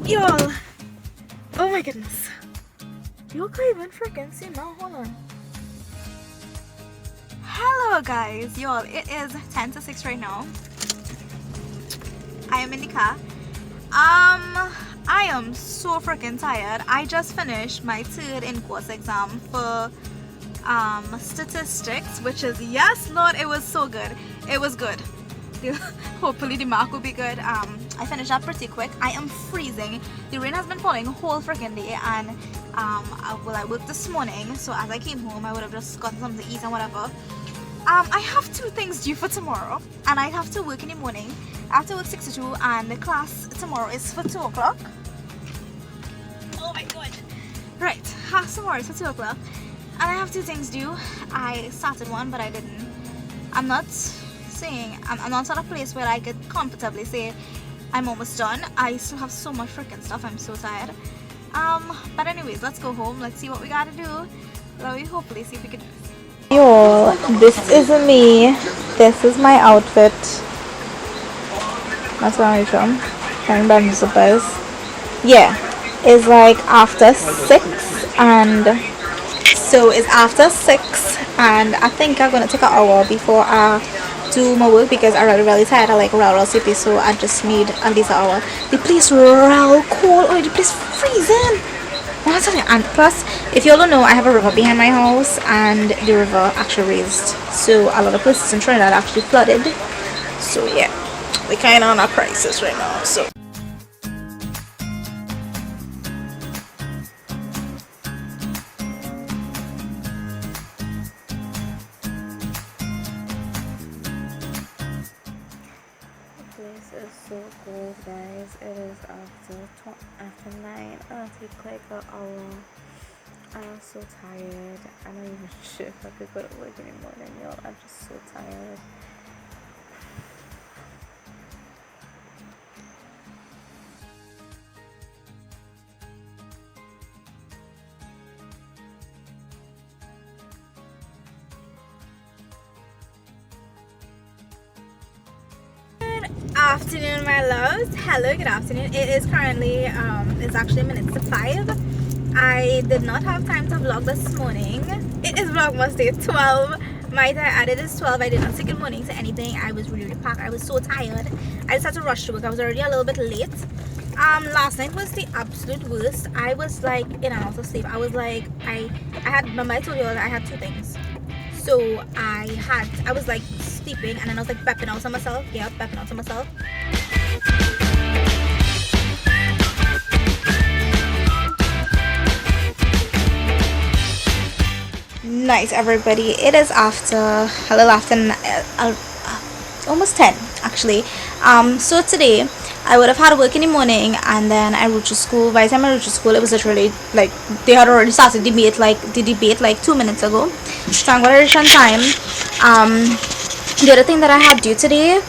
Y'all, oh my goodness. You can't even freaking see now. Hold on. Hello guys, y'all. It is 10 to 6 right now. I am in the car. I am so freaking tired. I just finished my third in-course exam for statistics, which is, yes Lord, it was so good. It was good. Hopefully the mark will be good. I finished that pretty quick. I am freezing. The rain has been falling the whole freaking day, and I worked this morning, so as I came home I would have just gotten something to eat and whatever. I have 2 things due for tomorrow, and I have to work in the morning. I have to work 6 to 2, and the class tomorrow is for 2 o'clock. Oh my god. Right, class tomorrow is for 2 o'clock, and I have 2 things due. I started one, but I didn't. I'm not at a place where I could comfortably say I'm almost done. I still have so much freaking stuff. I'm so tired. But anyways, let's go home. Let's see what we gotta do. We hopefully see if we can do this. Yo, this is me. This is my outfit. That's where I'm from. Carrying bamboo slippers. Yeah, it's like after 6, and so it's after 6, and I think I'm gonna take an hour before I do my work because I'm really tired. I like real sleepy, so I just need at least an hour. The place real cold. Oh, the place freezing. And plus, if you all don't know, I have a river behind my house, and the river actually raised, so a lot of places in Trinidad actually flooded. So yeah, we're kind of on a crisis right now. So this is so cold, guys. It is after 9. I'll take like an hour. I'm so tired. I'm not even sure if I could go to work anymore than y'all. I'm just so tired. Afternoon, my loves. Hello, good afternoon. It is currently it's actually minutes to 5. I did not have time to vlog this morning. It is Vlogmas day 12. My time added is 12. I did not say good morning to anything. I was really packed. I was so tired. I just had to rush to work. I was already a little bit late. Last night was the absolute worst. I was like in and out of sleep. I was like remember I told you all that I had 2 things. So I was like sleeping, and then I was like bepping out to myself. Yeah, bepping out to myself. Nice, everybody. It is after a little after almost 10 actually. So today I would have had work in the morning, and then I wrote to school. By the time I wrote to school, it was literally like they had already started the debate like 2 minutes ago. Thank God I reached on time. The other thing that I had due today,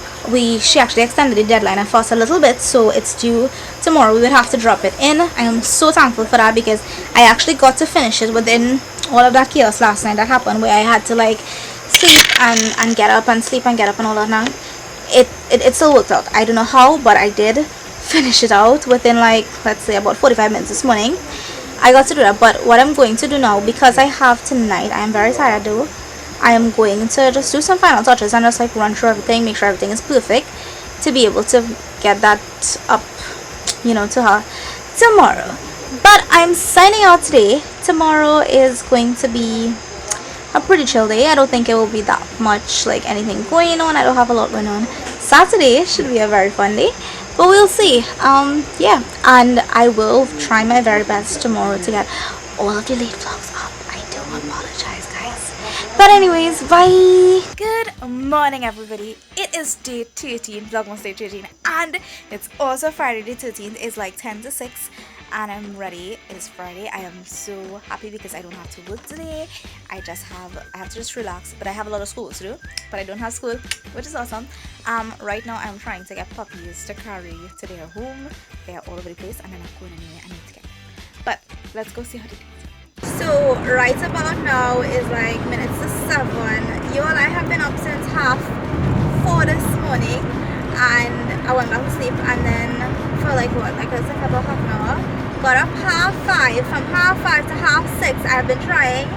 she actually extended the deadline for us a little bit, so it's due tomorrow. We would have to drop it in. I am so thankful for that because I actually got to finish it within all of that chaos last night that happened, where I had to like sleep and get up and sleep and get up and all that. Now it still worked out. I don't know how, but I did finish it out within like, let's say, about 45 minutes this morning. I got to do that. But what I'm going to do now, because I have tonight, I am very tired though, I am going to just do some final touches and just like run through everything, make sure everything is perfect, to be able to get that up, to her tomorrow. But I'm signing out today. Tomorrow is going to be a pretty chill day. I don't think it will be that much like anything going on. I don't have a lot going on. Saturday should be a very fun day, but we'll see. Yeah, and I will try my very best tomorrow to get all of the late vlogs up. I do apologize, guys. But anyways, bye. Good morning, everybody. It is day 13, Vlogmas day 13, and it's also Friday the 13th. It's like 10 to 6. And I'm ready. It is Friday. I am so happy because I don't have to work today. I have to just relax, but I have a lot of school to do, but I don't have school, which is awesome. Right now I'm trying to get puppies to carry to their home. They are all over the place, and they're not going anywhere. I need to get them. But let's go see how they do. So right about now is like minutes to 7. Y'all, I have been up since 3:30 this morning, and I went back to sleep, and then for like what, like I said, about half an hour. Got up 5:30. From 5:30 to 6:30, I've been trying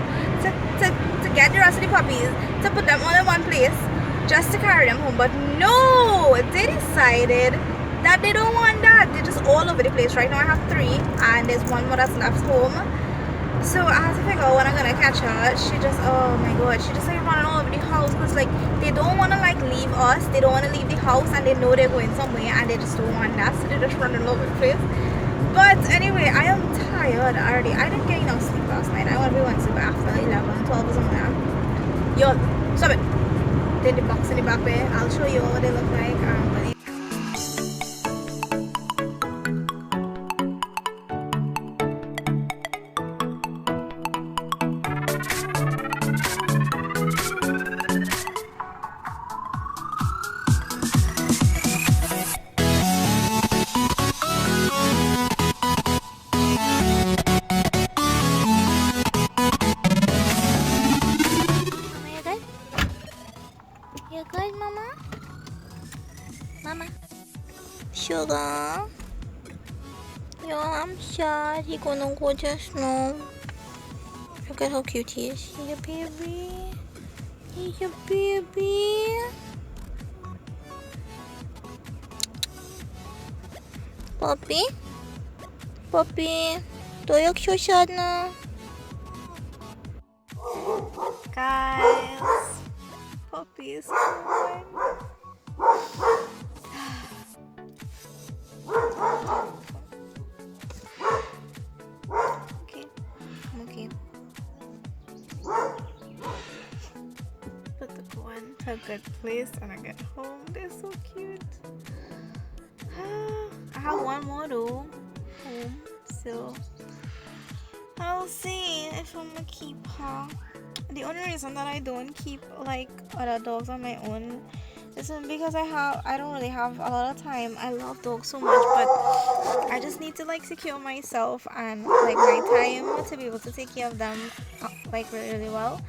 to get the rest of the puppies, to put them all in one place, just to carry them home. But no, they decided that they don't want that. They're just all over the place. Right now I have 3 and there's one more that's left home. So I have to figure out when I'm gonna catch her. She just, oh my god, she just like running all over the house, because like they don't want to like leave us, they don't want to leave the house, and they know they're going somewhere and they just don't want that, so they're just running all over the place. But anyway, I am tired already. I didn't get enough sleep last night. I want to be one sleep after 11, 12 or something now. Yo, stop it. Did the box in the back there. I'll show you what they look like. You good, Mama? Mama? Sugar? Yo, I'm sad. He gonna go just now. Look at how cute he is. He's your baby. He's your baby. Puppy? Puppy? Do you look so sad now? Guys, Puppies. Okay, I'm okay. Put the one to a good place and I get home. They're so cute. I have one more though home, so I'll see if I'm gonna keep her. The only reason that I don't keep like other dogs on my own is because I don't really have a lot of time. I love dogs so much, but I just need to like secure myself and like my time to be able to take care of them like really, really well.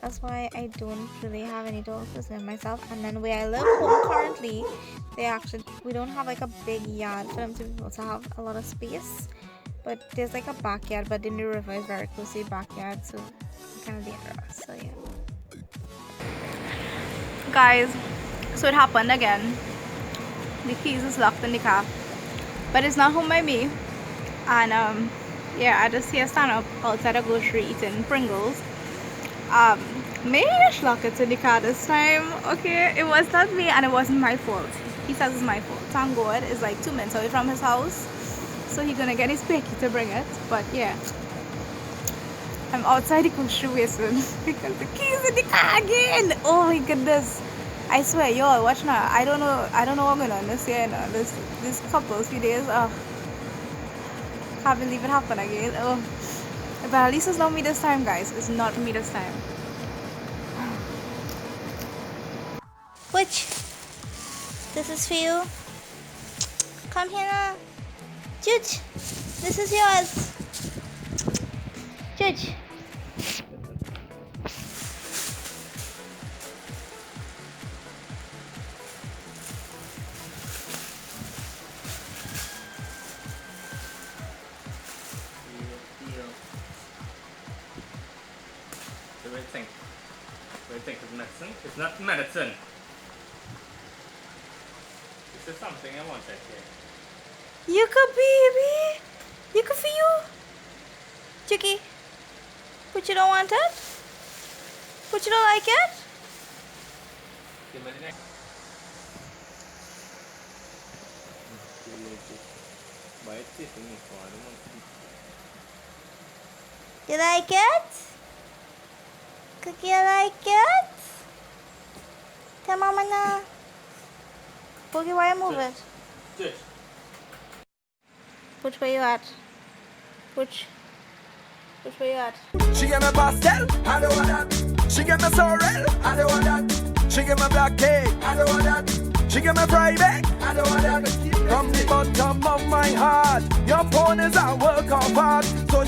That's why I don't really have any dogs to live myself. And then where I live home currently, we don't have like a big yard for them to be able to have a lot of space. But there's like a backyard, but then the river is very close to the backyard, so it's kind of dangerous. So yeah. Guys, so it happened again. The keys is locked in the car, but it's not home by me. And yeah, I just here stand up outside a grocery eating Pringles. Maybe I should lock it in the car this time. Okay, it was not me and it wasn't my fault. He says it's my fault. Thank God it's like 2 minutes away from his house, so he's gonna get his picky to bring it. But yeah, I'm outside the grocery waiting because the keys in the car again. Oh my goodness, I swear, y'all, watch now. I don't know what's going on this year, this few days. Oh, can't believe it happened again. Oh, but at least it's not me this time, guys. It's not me this time. Which? This is for you. Come here now. Jude, this is yours. Jude. What do you think? What do you think? It's medicine? It's not medicine. This is something I want that here. Yuka, baby. Yuka for you. Chucky. But you don't want it? But you don't like it? Give me the next. You like it? Cookie, you like it? Tell Mama now. Boogie, why you move it? Good. Which way you at? Which way you at? She get my pastel, I don't want that. She get my sorrel, I don't want that. She get my black cake, I don't want that. She get my fried egg, I don't want that. From the bottom of my heart, your phone is a work of art. So